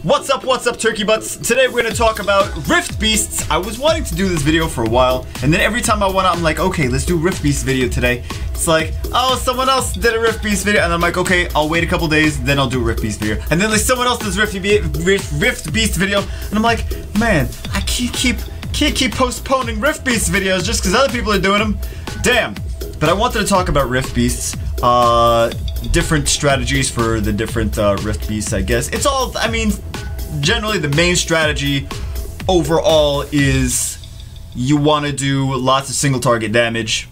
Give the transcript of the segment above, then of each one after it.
What's up, turkey butts? Today we're gonna talk about Rift Beasts. I was wanting to do this video for a while, and then every time I'm like, okay, let's do Rift Beast video today. It's like, oh, someone else did a Rift Beast video, and I'm like, okay, I'll wait a couple days, then I'll do a Rift Beast video. And then like someone else does Rift Beast video, and I'm like, man, I can't keep postponing Rift Beast videos just because other people are doing them. Damn. But I wanted to talk about Rift Beasts. Different strategies for the different Rift Beasts, I guess. It's all, I mean, generally the main strategy overall is you want to do lots of single target damage.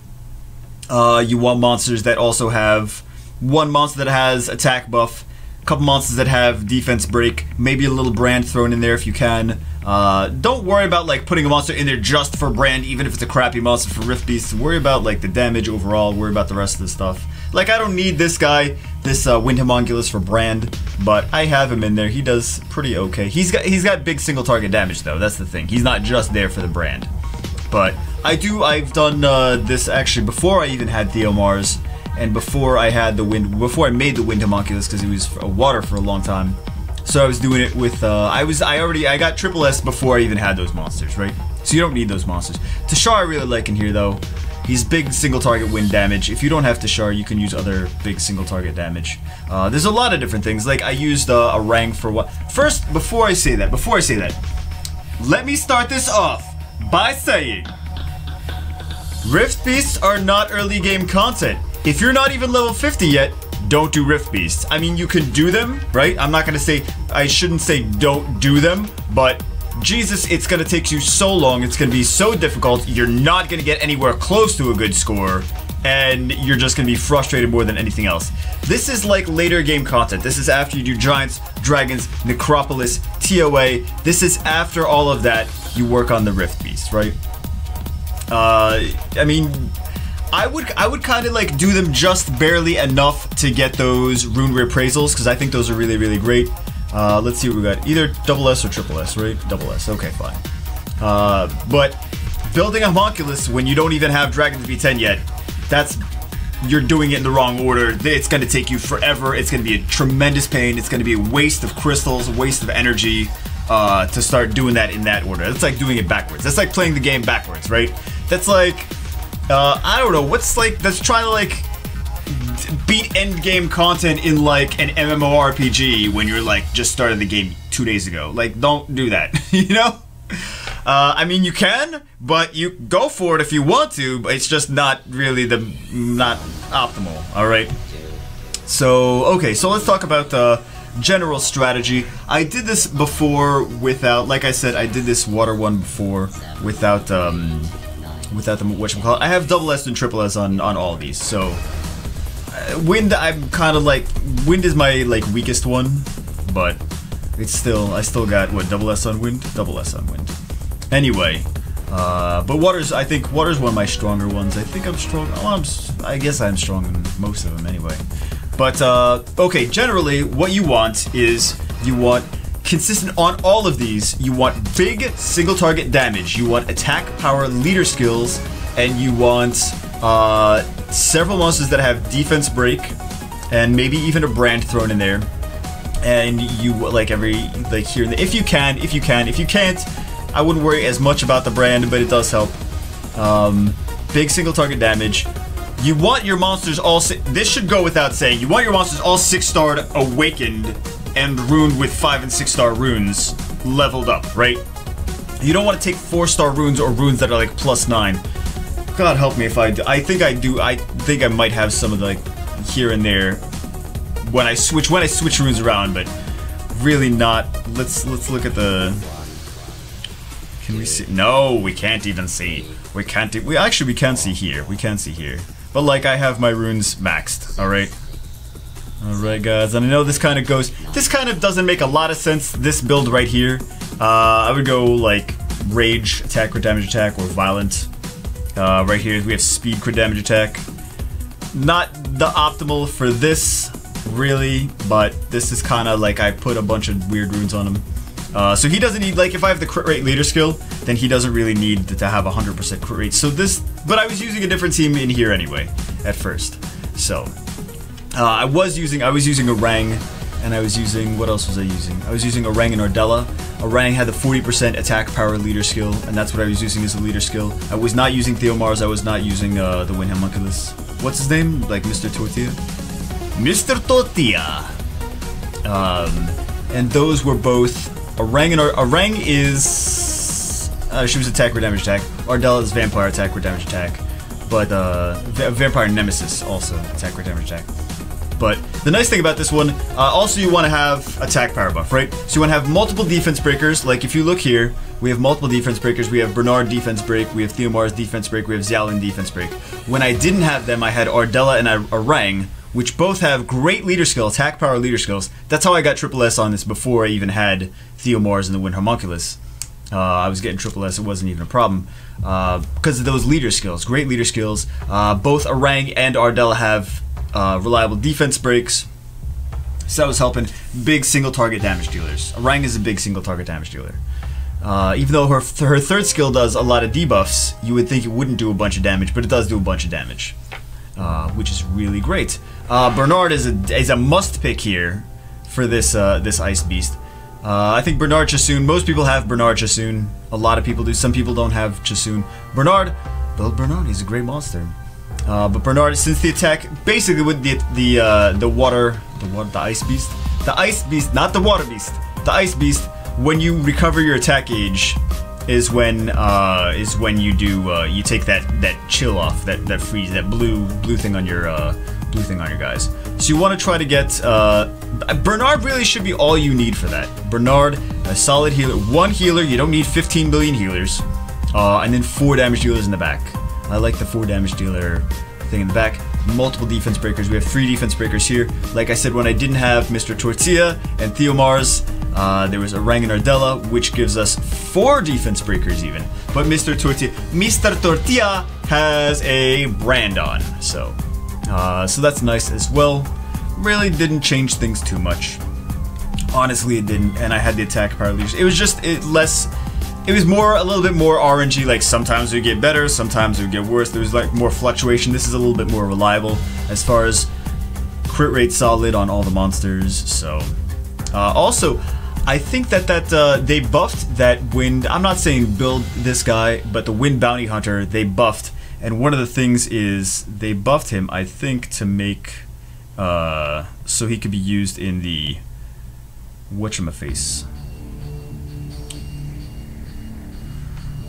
You want monsters that also have one monster that has attack buff, a couple monsters that have defense break, maybe a little brand thrown in there if you can. Don't worry about like putting a monster in there just for brand, even if it's a crappy monster for Rift Beasts. Worry about like the damage overall, worry about the rest of the stuff. Like, I don't need this guy, this Wind Homunculus for brand, but I have him in there. He does pretty okay. He's got big single target damage though, that's the thing. He's not just there for the brand. But I've done this actually before I even had Theomars, and before I had before I made the Wind Homunculus, because he was water for a long time. So I was doing it with, I got triple S before I even had those monsters, right? So you don't need those monsters. Tashar I really like in here though. He's big single target wind damage. If you don't have Tashar, you can use other big single target damage. There's a lot of different things. Like I used a rank for what? First, before I say that, let me start this off by saying Rift Beasts are not early game content. If you're not even level 50 yet, don't do Rift Beasts. I mean, you can do them, right? I'm not gonna say, I shouldn't say don't do them, but Jesus, it's gonna take you so long, it's gonna be so difficult, you're not gonna get anywhere close to a good score, and you're just gonna be frustrated more than anything else. This is like later game content. This is after you do Giants, Dragons, Necropolis, TOA. This is after all of that, you work on the Rift Beast, right? I mean, I would kind of like do them just barely enough to get those rune reappraisals, because I think those are really, really great. Let's see what we got. Either double S or triple S, right? Double S, okay, fine. But building a Homunculus when you don't even have Dragons V10 yet, you're doing it in the wrong order. It's gonna take you forever. It's gonna be a tremendous pain. It's gonna be a waste of crystals, a waste of energy, to start doing that in that order. That's like doing it backwards. That's like playing the game backwards, right? That's like, I don't know, that's trying to like beat end game content in like an MMORPG when you're like just started the game 2 days ago. Like, don't do that, you know? I mean, you can, but you go for it if you want to, but it's just not really not optimal, alright? So, okay, so let's talk about general strategy. I did this before without, like I said, I did this water one before without the whatchamacallit. I have double S and triple S on all of these, so wind, I'm kind of like, wind is my like weakest one, but it's still, I still got what, double S on wind? Double S on wind. Anyway, but water's, I think water's one of my stronger ones. I think I'm strong, well, I guess I'm strong in most of them anyway. But, okay, generally, what you want is, you want consistent on all of these, you want big single target damage, you want attack, power, leader skills, and you want several monsters that have defense break, and maybe even a brand thrown in there. And you like here and there, if you can. If you can't, I wouldn't worry as much about the brand, but it does help. Big single target damage. You want your monsters all, this should go without saying, you want your monsters all 6-starred, awakened, and runed with 5 and 6-star runes leveled up, right? You don't want to take 4-star runes or runes that are like +9. God help me if I do. I think I do. I think I might have some of the, like, here and there when I switch runes around, but really not. Let's look at the. Can we see? No, we can't even see. We can't. We can see here. We can see here. But like, I have my runes maxed. All right. Alright guys, and I know this kind of doesn't make a lot of sense, this build right here. I would go like Rage, attack, crit damage attack, or Violent. Right here we have Speed, crit damage attack. Not the optimal for this, really, but this is kind of like I put a bunch of weird runes on him. So he doesn't need, like, if I have the crit rate leader skill, then he doesn't really need to have 100% crit rate. So this, but I was using a different team in here anyway, at first. So I was using a Rang, and I was using, what else was I using? I was using Orang and Ardella. Orang had the 40% attack power leader skill, and that's what I was using as a leader skill. I was not using Theomars, I was not using the Wind Homunculus. What's his name? Like Mr. Tortilla? Mr. Tortilla! And those were both Orang and Orang is she was attack or damage attack. Ardella is vampire attack or damage attack. But vampire nemesis also attack or damage attack. But the nice thing about this one, also you want to have attack power buff, right? So you want to have multiple defense breakers. Like if you look here, we have multiple defense breakers. We have Bernard defense break, we have Theomar's defense break, we have Xiaolin defense break. When I didn't have them, I had Ardella and Orang, which both have great leader skill, attack power leader skills. That's how I got triple S on this before I even had Theomars and the Wind Homunculus. I was getting triple S, it wasn't even a problem. Because of those leader skills, great leader skills. Both Orang and Ardella have reliable defense breaks. So that was helping big single target damage dealers. Orang is a big single target damage dealer. Even though her third skill does a lot of debuffs, you would think it wouldn't do a bunch of damage, but it does do a bunch of damage. Which is really great. Bernard is a must pick here for this this Ice Beast. I think Bernard Chassoon, most people have Bernard Chassoon. A lot of people do, some people don't have Chassoon. Bernard, Bernard, he's a great monster. But Bernard, since the attack, basically with the Ice Beast? The Ice Beast, not the Water Beast. The Ice Beast, when you recover your attack gauge, is when you do you take that chill off, that freeze, that blue thing on your guys. So you want to try to get Bernard really should be all you need for that. Bernard, a solid healer, one healer. You don't need 15 billion healers, and then 4 damage dealers in the back. I like the 4 damage dealer thing in the back. Multiple defense breakers. We have 3 defense breakers here. Like I said, when I didn't have Mr. Tortilla and Theomars, there was Orang and Ardella, which gives us 4 defense breakers even. But Mr. Tortilla has a brand on, so that's nice as well. Really didn't change things too much. Honestly, it didn't. And I had the attack power leaders. It was just less. It was a little bit more RNG. Like sometimes it would get better, sometimes it would get worse. There was like more fluctuation. This is a little bit more reliable as far as crit rate solid on all the monsters. So also, I think that they buffed that wind. I'm not saying build this guy, but the Wind Bounty Hunter they buffed. And one of the things is they buffed him, I think, to make so he could be used in the whatchamaface.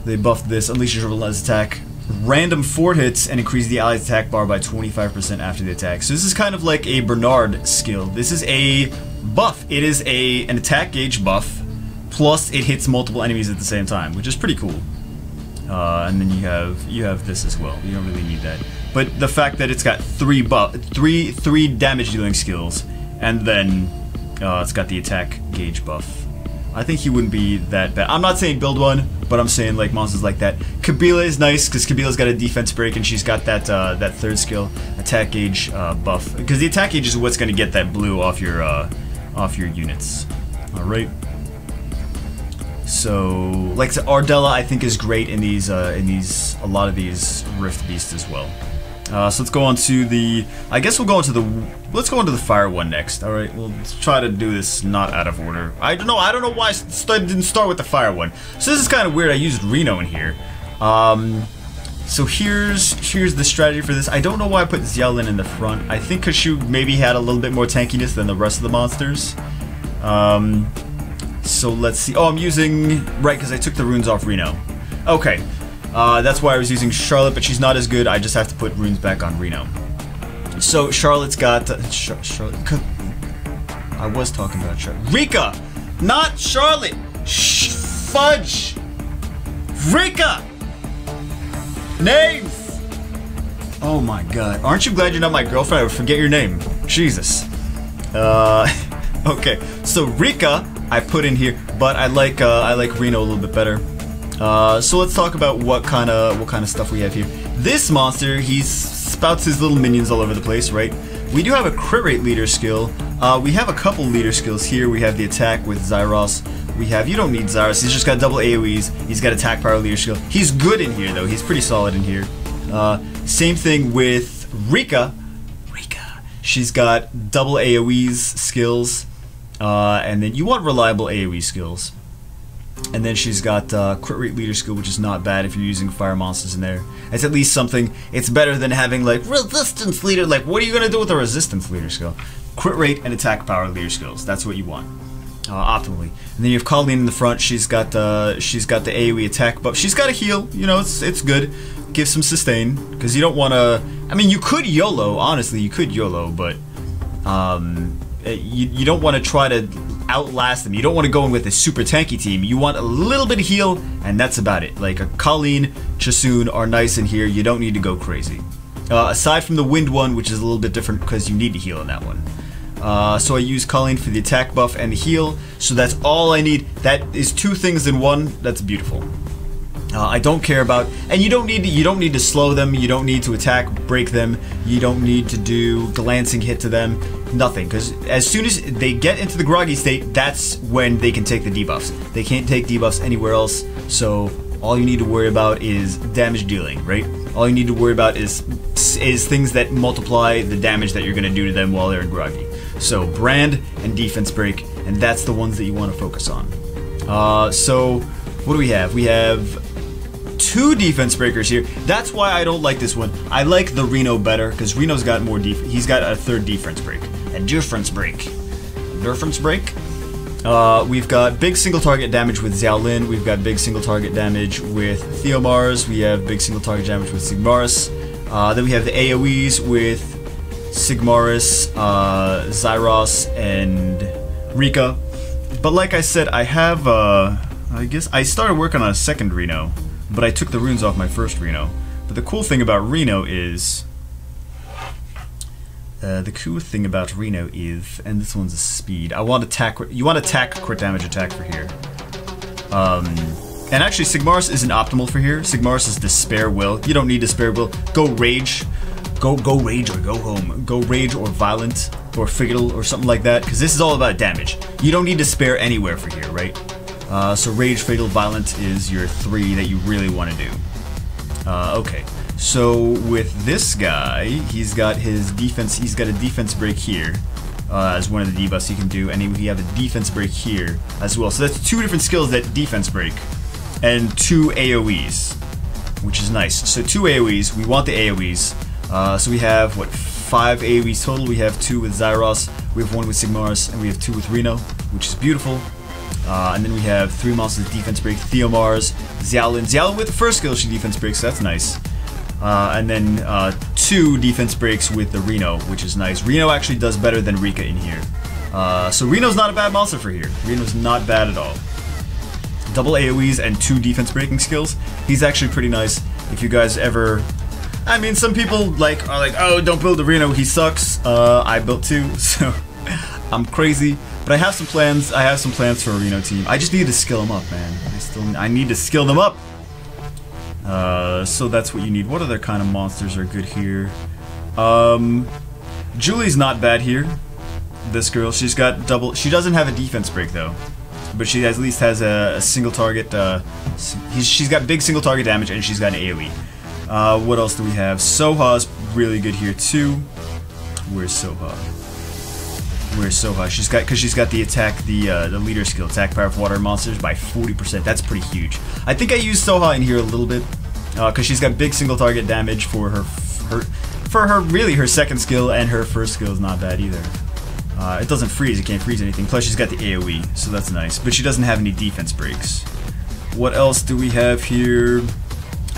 They buffed this, unleash your relentless attack, random 4 hits, and increase the ally's attack bar by 25% after the attack. So this is kind of like a Bernard skill. This is a buff. It is an attack gauge buff, plus it hits multiple enemies at the same time, which is pretty cool. And then you have this as well. You don't really need that, but the fact that it's got 3 damage dealing skills, and then it's got the attack gauge buff. I think he wouldn't be that bad. I'm not saying build one, but I'm saying like monsters like that. Kabila is nice because Kabila's got a defense break and she's got that that 3rd skill, attack gauge buff. Because the attack gauge is what's going to get that blue off your units. All right. So like Ardella, I think is great in a lot of these Rift Beasts as well. So let's go on to the. I guess we'll go into the. Let's go into the fire one next. All right, we'll try to do this not out of order. I don't know why I didn't start with the fire one. So this is kind of weird. I used Reno in here. So here's the strategy for this. I don't know why I put Xiaolin in the front. I think because she maybe had a little bit more tankiness than the rest of the monsters. So let's see. Oh, I'm using right because I took the runes off Reno. Okay. That's why I was using Charlotte, but she's not as good. I just have to put runes back on Reno. So Charlotte's got Charlotte. I was talking about Charlotte. Rika, not Charlotte. Fudge. Rika. Names. Oh my God! Aren't you glad you're not my girlfriend? I would forget your name. Jesus. Okay. So Rika, I put in here, but I like Reno a little bit better. So let's talk about what kind of stuff we have here. This monster, he spouts his little minions all over the place, right? We do have a crit rate leader skill. We have a couple leader skills here. We have the attack with Zyros. You don't need Zyros. He's just got double AoEs. He's got attack power leader skill. He's good in here though. He's pretty solid in here. Same thing with Rika. She's got double AoEs skills. And then you want reliable AoE skills. And then she's got crit rate leader skill, which is not bad if you're using fire monsters in there. It's at least something. It's better than having like resistance leader. Like, what are you gonna do with a resistance leader skill? Crit rate and attack power leader skills. That's what you want, optimally. And then you have Colleen in the front. She's got the AoE attack, but she's got a heal. You know, it's good. Give some sustain because you don't want to. I mean, you could YOLO. Honestly, you could YOLO, but you don't want to try to outlast them. You don't want to go in with a super tanky team. You want a little bit of heal, and that's about it. Like a Colleen, Chasun are nice in here. You don't need to go crazy. Aside from the wind one, which is a little bit different because you need to heal in that one. So I use Colleen for the attack buff and the heal. So that's all I need. That is 2 things in one. That's beautiful. I don't care about, and you don't need to slow them. You don't need to attack, break them. You don't need to do glancing hit to them. Nothing, because as soon as they get into the groggy state, that's when they can take the debuffs. They can't take debuffs anywhere else. So all you need to worry about is damage dealing, right? All you need to worry about is things that multiply the damage that you're going to do to them while they're in groggy. So brand and defense break, and that's the ones that you want to focus on. So what do we have? We have 2 defense breakers here. That's why I don't like this one. I like the Reno better because Reno's got more he's got a 3rd defense break. A difference break. Difference break. We've got big single target damage with Xiaolin. We've got big single target damage with Theomars. We have big single target damage with Sigmaris. Then we have the AoEs with Sigmaris, Zyros, and Rika. But like I said, I have I guess I started working on a 2nd Reno, but I took the runes off my 1st Reno. But the cool thing about Reno is, and this one's a speed. I want attack. You want attack, crit damage, attack for here. And actually, Sigmaris isn't optimal for here. Sigmaris is Despair Will. You don't need Despair Will. Go Rage. Go Rage or go home. Go Rage or Violent or Fatal or something like that, because this is all about damage. You don't need Despair anywhere for here, right? So Rage, Fatal, Violent is your 3 that you really want to do. Okay. So with this guy, he's got his defense. He's got a defense break here as one of the debuffs he can do, and we have a defense break here as well. So that's 2 different skills that defense break, and 2 AOE's, which is nice. So 2 AOE's. We want the AOE's. So we have what, 5 AOE's total. We have 2 with Zyros. We have 1 with Sigmaris, and we have 2 with Reno, which is beautiful. And then we have 3 monsters defense break: Theomars, Xiaolin. Xiaolin with the 1st skill she defense breaks, so that's nice. And then 2 defense breaks with the Reno, which is nice. Reno actually does better than Rika in here. So Reno's not a bad monster for here. Reno's not bad at all. Double AoEs and 2 defense breaking skills. He's actually pretty nice. If you guys ever... I mean, some people are like, oh, don't build the Reno, he sucks. I built 2, so I'm crazy. But I have some plans. I have some plans for a Reno team. I just need to skill them up, man. I need to skill them up. So that's what you need. What other kind of monsters are good here? Julie's not bad here. This girl, she's got double. She doesn't have a defense break though, but she at least has a single target. She's got big single target damage, and she's got an AoE. What else do we have? Soha's really good here too. Where's Soha? Where's Soha? She's got the attack, the leader skill, attack power of water monsters by 40%. That's pretty huge. I think I used Soha in here a little bit because she's got big single target damage for her 2nd skill, and her 1st skill is not bad either. It doesn't freeze. It can't freeze anything. Plus she's got the AoE, so that's nice. But she doesn't have any defense breaks. What else do we have here?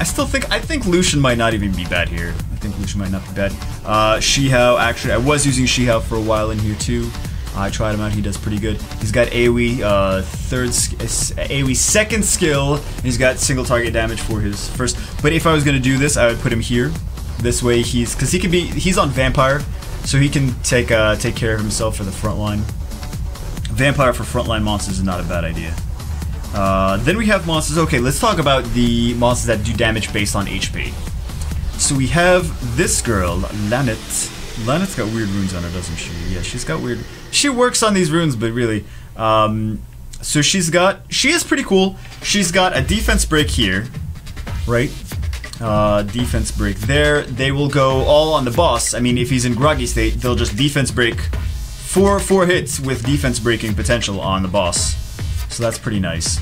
I think Lucian might not even be bad here. I think Lucian might not be bad. Shihao, actually, I was using Shihao for a while in here too. I tried him out. He does pretty good. He's got AoE, AoE 2nd skill, and he's got single target damage for his 1st. But if I was gonna do this, I would put him here. This way, he's on Vampire, so he can take care of himself for the front line. Vampire for frontline monsters is not a bad idea. Then we have monsters. Okay, let's talk about the monsters that do damage based on HP. So we have this girl, Lanet. Lanet's got weird runes on her, doesn't she? Yeah, she's got weird... She works on these runes, but really... so she is pretty cool. She's got a defense break here, right? Defense break there. They will go all on the boss. I mean, if he's in groggy state, they'll just defense break four hits with defense breaking potential on the boss. So that's pretty nice.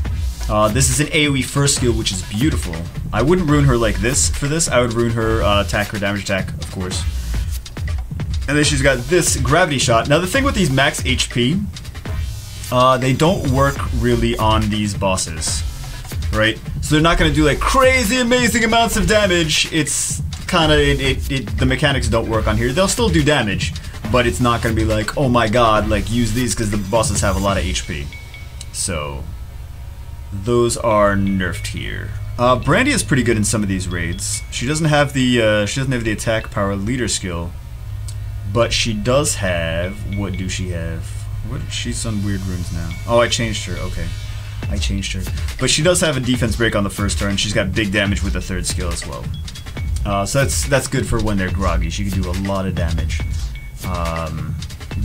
This is an AoE first skill, which is beautiful. I wouldn't ruin her like this for this. I would ruin her attack, her damage attack, of course. And then she's got this gravity shot. Now the thing with these max HP, they don't work really on these bosses, right? So they're not going to do like crazy amazing amounts of damage. It's kind of, the mechanics don't work on here. They'll still do damage, but it's not going to be like, oh my god, like use these because the bosses have a lot of HP. So those are nerfed here. Brandy is pretty good in some of these raids. She doesn't have the attack power leader skill, but she does have. What do she have? What? She's on weird runes now. Oh, I changed her. Okay, I changed her. But she does have a defense break on the first turn. She's got big damage with the third skill as well. So that's good for when they're groggy. She can do a lot of damage.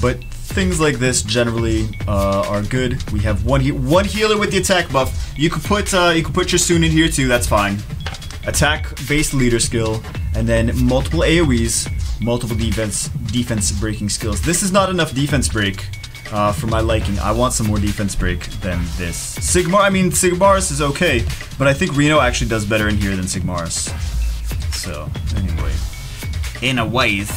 But things like this generally are good. We have one healer with the attack buff. You could put Chasun in here too. That's fine. Attack-based leader skill, and then multiple AOE's, multiple defense breaking skills. This is not enough defense break for my liking. I want some more defense break than this. Sigmaris is okay, but I think Reno actually does better in here than Sigmaris. So anyway, anyways,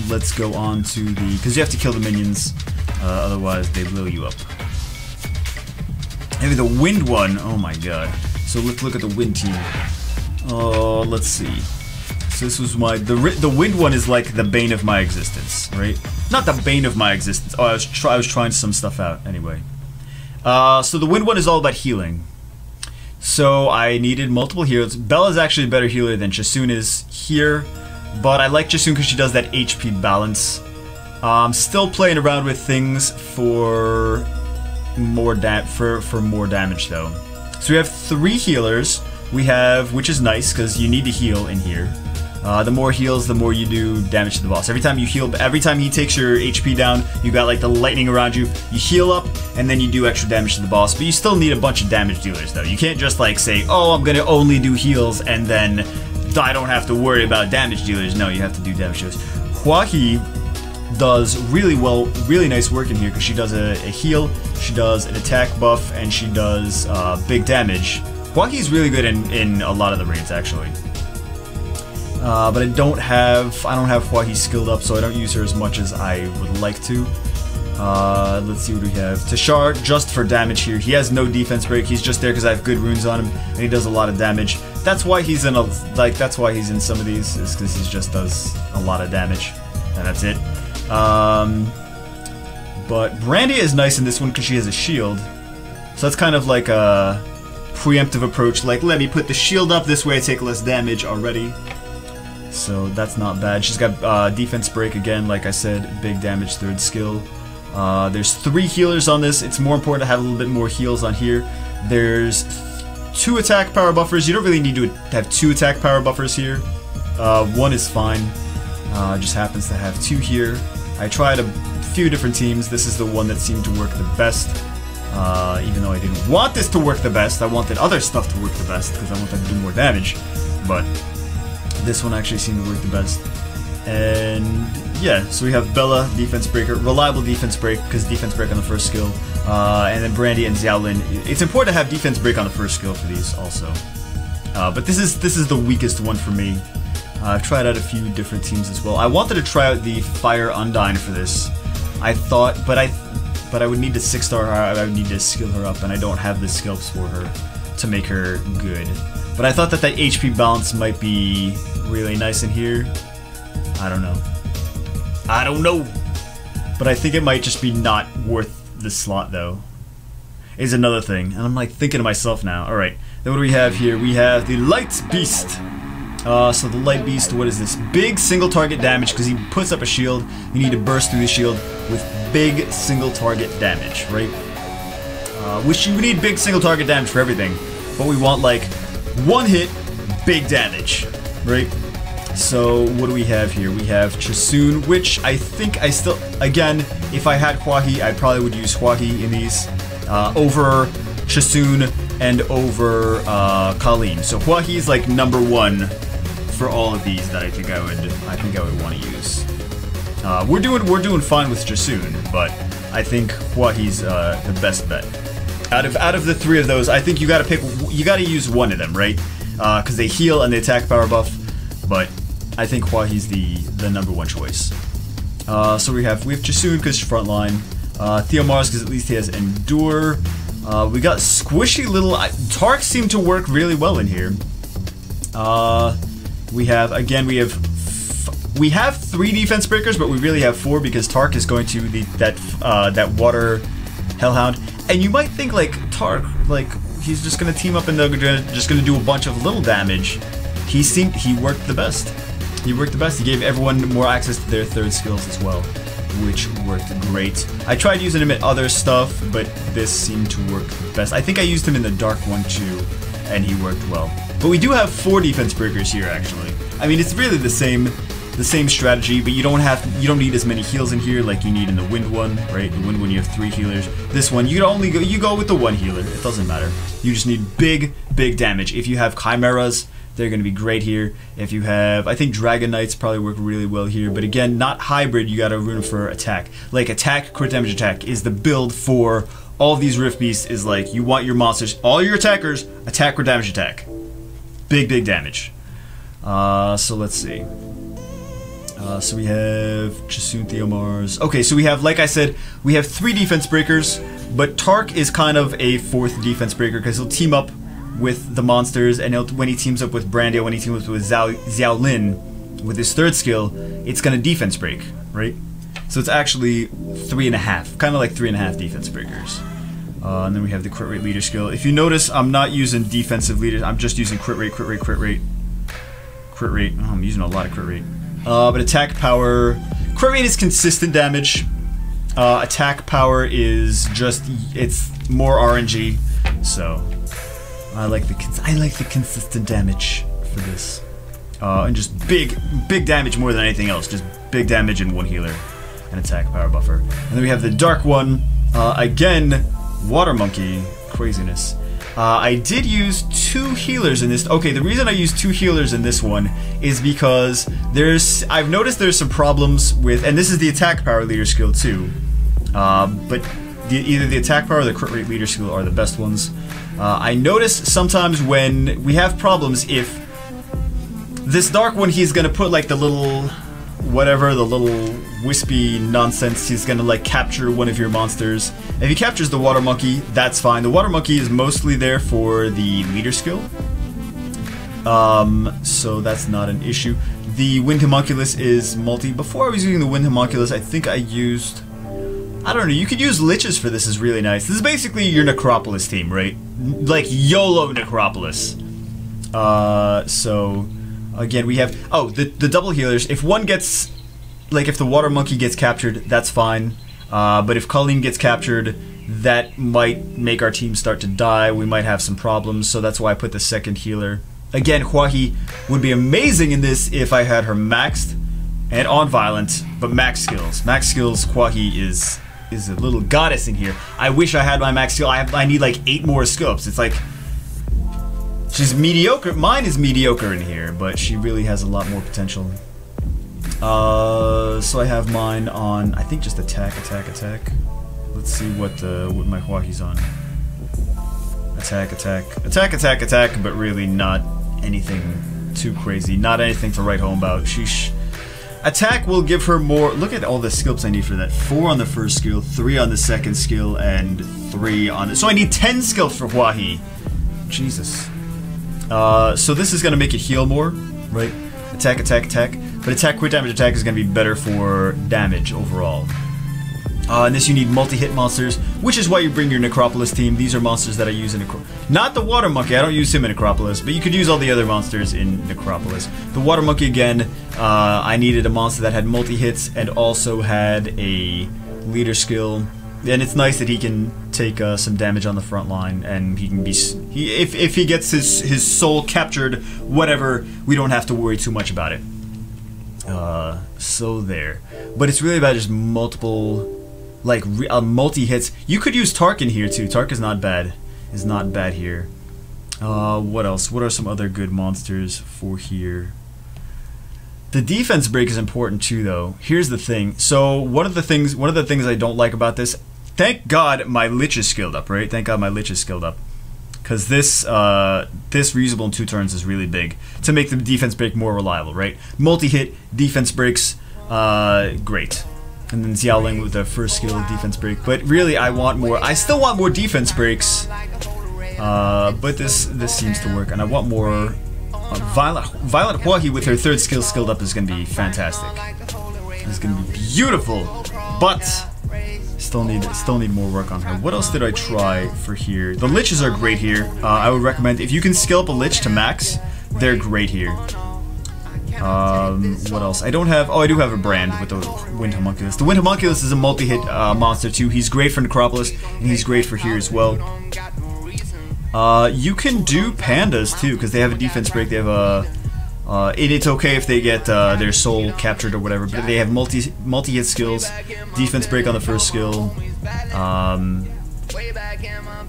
let's go on to the, because you have to kill the minions, otherwise they blow you up. Maybe the wind one. Oh my god. So let's look at the wind team. Oh, let's see. So this was my, the wind one is like the bane of my existence, right? Not the bane of my existence. Oh, I was trying some stuff out anyway. So the wind one is all about healing. So I needed multiple healers. Bella's actually a better healer than Chasun is here, but I like Chasun because she does that HP balance. I'm still playing around with things for more damage though. So we have 3 healers. We have, which is nice because you need to heal in here. The more heals, the more you do damage to the boss. Every time you heal, every time he takes your HP down, you got like the lightning around you. You heal up, and then you do extra damage to the boss. But you still need a bunch of damage dealers, though. You can't just like say, "Oh, I'm gonna only do heals," and then I don't have to worry about damage dealers. No, you have to do damage dealers. Huahi does really well, really nice work in here because she does a heal, she does an attack buff, and she does big damage. Huahi's really good in a lot of the raids, actually. But I don't have Huahi skilled up, so I don't use her as much as I would like to. Let's see what we have. Tashar, just for damage here. He has no defense break. He's just there because I have good runes on him, and he does a lot of damage. That's why he's in that's why he's in some of these, is because he just does a lot of damage, and that's it. But Brandy is nice in this one because she has a shield, so that's kind of like a preemptive approach. Like, let me put the shield up this way, I take less damage already. So that's not bad. She's got defense break again, like I said, big damage, third skill. There's 3 healers on this. It's more important to have a little bit more heals on here. There's 2 attack power buffers. You don't really need to have 2 attack power buffers here. 1 is fine. Just happens to have 2 here. I tried a few different teams. This is the one that seemed to work the best. Even though I didn't want this to work the best, I wanted other stuff to work the best because I want them to do more damage. But this one actually seemed to work the best. And yeah, so we have Bella, defense breaker, reliable defense break because defense break on the first skill, and then Brandy and Xiaolin. It's important to have defense break on the first skill for these also. But this is the weakest one for me. I've tried out a few different teams as well. I wanted to try out the Fire Undyne for this. I thought, but I would need to 6-star her. I would need to skill her up, and I don't have the skills for her to make her good. But I thought that HP balance might be really nice in here. I don't know. But I think it might just be not worth the slot, though. Is another thing. And I'm like thinking to myself now. Alright, then what do we have here? We have the Light Beast. So the Light Beast, what is this? Big single target damage because he puts up a shield. You need to burst through the shield with big single target damage, right? Which you need big single target damage for everything. But we want like 1 hit, big damage, right? So what do we have here? We have Chasun, which I think I still, again, if I had Huahi, I probably would use Huahi in these over Chasun and over Colleen. So Huahi is like #1 for all of these that I think I would want to use. We're doing fine with Jasun, but I think Hua-He's the best bet. Out of the three of those, I think you gotta use one of them, right? Because they heal and they attack power buff, but I think Hua-He's the #1 choice. So we have Jasun because frontline, Theomars because at least he has Endure. We got squishy little Tark seemed to work really well in here. We have 3 defense breakers, but we really have 4 because Tark is going to that water hellhound. And you might think like Tark, like he's just gonna team up and they're just gonna do a bunch of little damage. He worked the best. He worked the best. He gave everyone more access to their 3rd skills as well, which worked great. I tried using him at other stuff, but this seemed to work the best. I think I used him in the dark one too, and he worked well. But we do have 4 defense breakers here actually. I mean, it's really the same strategy, but you don't need as many heals in here like you need in the wind one, right? The wind one you have 3 healers. This one you go with the 1 healer. It doesn't matter. You just need big damage. If you have chimeras, they're going to be great here. If you have, I think Dragon Knights probably work really well here, but again, not hybrid, you got to rune for attack. Like attack, crit damage attack is the build for all of these Rift Beasts. Is like you want your monsters, all your attackers, attack, crit damage attack. Big damage. So let's see. So we have Jasun, Theomars. Okay, so we have, like I said, we have 3 defense breakers, but Tark is kind of a 4th defense breaker because he'll team up with the monsters, and when he teams up with Brandy, when he teams up with Xiao Lin, with his 3rd skill, it's gonna defense break, right? So it's actually 3.5, kind of like 3.5 defense breakers. And then we have the crit rate leader skill. If you notice, I'm not using defensive leaders, I'm just using crit rate. Oh, I'm using a lot of crit rate. But attack power, crit rate is consistent damage. Attack power is just, it's more RNG, so I like the consistent damage for this, and just big damage more than anything else. Just big damage and 1 healer, and attack power buffer. And then we have the dark one. Again, water monkey craziness. I did use 2 healers in this. Okay, the reason I used 2 healers in this one is because I've noticed there's some problems with, and this is the attack power leader skill too, but either the attack power or the crit rate leader skill are the best ones. I notice sometimes when we have problems, if this dark one, he's gonna put like the little whatever, the little wispy nonsense, he's gonna like capture one of your monsters. If he captures the water monkey, that's fine. The water monkey is mostly there for the leader skill, so that's not an issue. The wind homunculus is multi. Before I was using the wind homunculus, I think I used, I don't know, you could use liches for this, is really nice. This is basically your Necropolis team, right? Like YOLO Necropolis. So again, we have, oh, the double healers. If one gets, like if the water monkey gets captured, that's fine. But if Colleen gets captured, that might make our team start to die. We might have some problems, so that's why I put the 2nd healer. Again, Hua-He would be amazing in this if I had her maxed and on violent, but max skills. Max skills, Hua-He is a little goddess in here. I wish I had my max skill. I need like 8 more scopes. It's like, she's mediocre. Mine is mediocre in here, but she really has a lot more potential. So I have mine on, I think just attack. Let's see what my Hua-He's on. Attack, but really not anything too crazy. Not anything to write home about. Sheesh. Attack will give her more. Look at all the skills I need for that. 4 on the 1st skill, 3 on the 2nd skill, and 3 on the. So I need 10 skills for Hua-He. Jesus. So this is gonna make it heal more, right? Attack. But attack, crit damage attack is gonna be better for damage overall. In this you need multi-hit monsters, which is why you bring your Necropolis team. These are monsters that I use in not the Water Monkey, I don't use him in Necropolis, but you could use all the other monsters in Necropolis. The Water Monkey, again, I needed a monster that had multi-hits and also had a leader skill. And it's nice that he can take some damage on the front line, and he can be, if he gets his soul captured, whatever, we don't have to worry too much about it. So there. But it's really about just multiple, like multi-hits. You could use Tark in here too. Tark is not bad. Here. What else? What are some other good monsters for here? The defense break is important too, though. Here's the thing. So one of the things I don't like about this. Thank God my Lich is skilled up, right? Thank God my Lich is skilled up, because this reusable in 2 turns is really big to make the defense break more reliable, right? Multi-hit defense breaks, great. And then Xiaoling with the first skill defense break. But really, I want more. I still want more defense breaks. But this seems to work, and I want more. Violet Huahi with her 3rd skill skilled up is going to be fantastic. It's going to be beautiful, but still need more work on her. What else did I try for here? The Liches are great here. I would recommend, if you can skill up a Lich to max, they're great here. What else? I don't have. Oh, I do have a brand with the Wind Homunculus. The Wind Homunculus is a multi-hit monster too. He's great for Necropolis, and he's great for here as well. You can do pandas too, because they have a defense break. They have a. It's okay if they get their soul captured or whatever, but they have multi-hit skills, defense break on the first skill.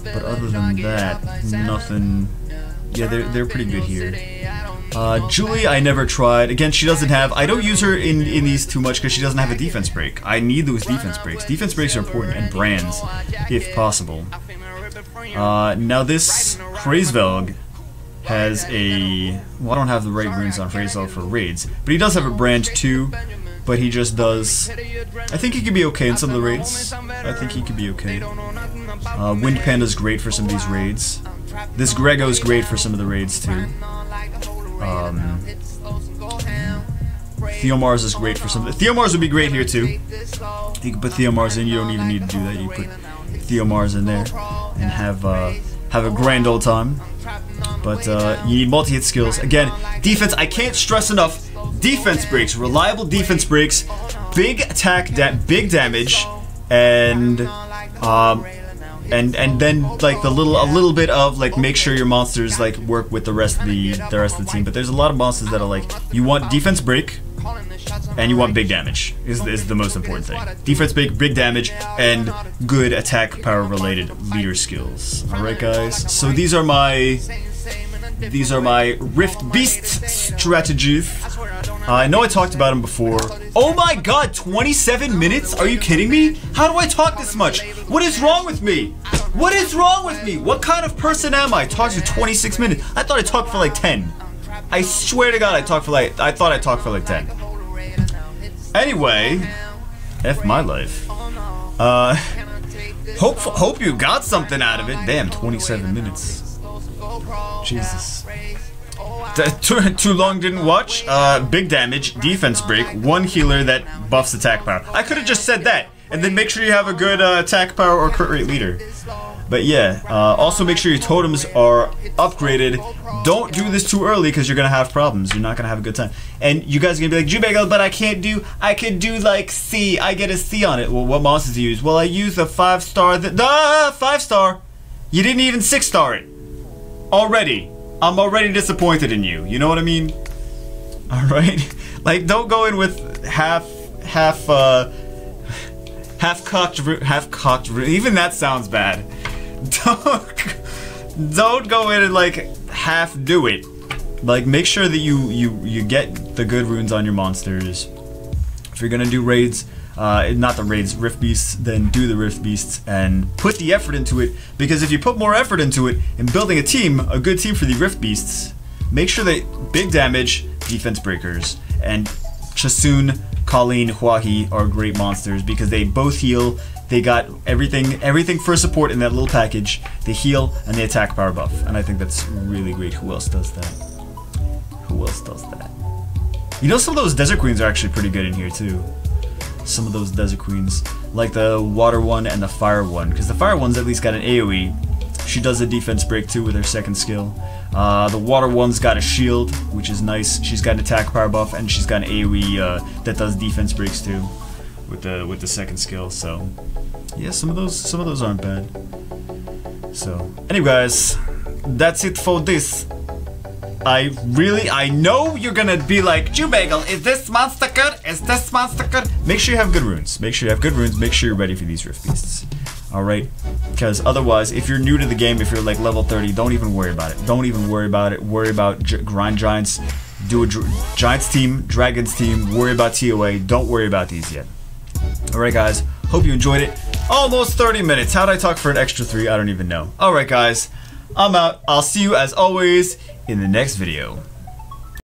But other than that, nothing. Yeah, they're pretty good here. Julie, I never tried. Again, she doesn't have. I don't use her in these too much because she doesn't have a defense break. I need those defense breaks. Defense breaks are important, and brands, if possible. Now this Hraesvelg has a. Well, I don't have the right runes on Hraesvelg for raids, but he does have a brand too. But he just does. I think he could be okay in some of the raids. I think he could be okay. Wind Panda's great for some of these raids. This Grego's great for some of the raids too. Theomars is great for some. Theomars would be great here too. You can put Theomars in. You don't even need to do that. You put Theomars in there and have a grand old time. But you need multi-hit skills. Again, defense. I can't stress enough. Defense breaks, reliable defense breaks, big attack, big damage, and then like a little bit of like make sure your monsters like work with the rest of the team. But there's a lot of monsters that are like you want defense break, and you want big damage is the most important thing. Defense break, big damage, and good attack power related leader skills. All right, guys. So these are my Rift Beast strategies. I know I talked about them before. Oh my god, 27 minutes? Are you kidding me? How do I talk this much? What is wrong with me? What is wrong with me? What kind of person am I? Talking for 26 minutes. I thought I talked for like 10. I swear to god I thought I talked for like 10. Anyway, F my life. Hope you got something out of it. Damn, 27 minutes. Jesus. Too long didn't watch. Big damage, defense break, 1 healer that buffs attack power. I could have just said that, and then make sure you have a good attack power or crit rate leader. But yeah, also make sure your totems are upgraded. Don't do this too early because you're gonna have problems. You're not gonna have a good time. And you guys are gonna be like, Jubagel, but I could do like C. I get a C on it. Well, what monsters do you use? Well, I use a 5-star. 5-star. You didn't even 6-star it. Already. I'm already disappointed in you. You know what I mean? All right. Like, don't go in with half-cocked. Even that sounds bad. Don't go in and like half do it. Like, make sure that you get the good runes on your monsters. If you're gonna do raids, not the raids, Rift Beasts, then do the Rift Beasts and put the effort into it, because if you put more effort into it in building a team, a good team for the Rift Beasts, make sure that big damage, defense breakers, and Chasun, Colleen, Huahi are great monsters because they both heal. They got everything for support in that little package. They heal and they attack power buff, and I think that's really great. Who else does that? Who else does that? You know, some of those Desert Queens are actually pretty good in here too. Some of those Desert Queens, like the Water one and the Fire one, because the Fire one's at least got an AoE. She does a defense break too with her second skill. The Water one's got a shield, which is nice. She's got an attack power buff, and she's got an AoE that does defense breaks too, with the second skill. So yeah, some of those aren't bad. So anyway, guys, that's it for this. I know you're gonna be like, Jubagel, is this monster good? Is this monster good? Make sure you have good runes. Make sure you have good runes. Make sure you're ready for these Rift Beasts. Alright? Because otherwise, if you're new to the game, if you're like level 30, don't even worry about it. Don't even worry about it. Worry about grind giants. Do a Giants team, Dragons team, worry about TOA, don't worry about these yet. Alright guys, hope you enjoyed it. Almost 30 minutes. How'd I talk for an extra 3? I don't even know. Alright guys, I'm out. I'll see you as always in the next video.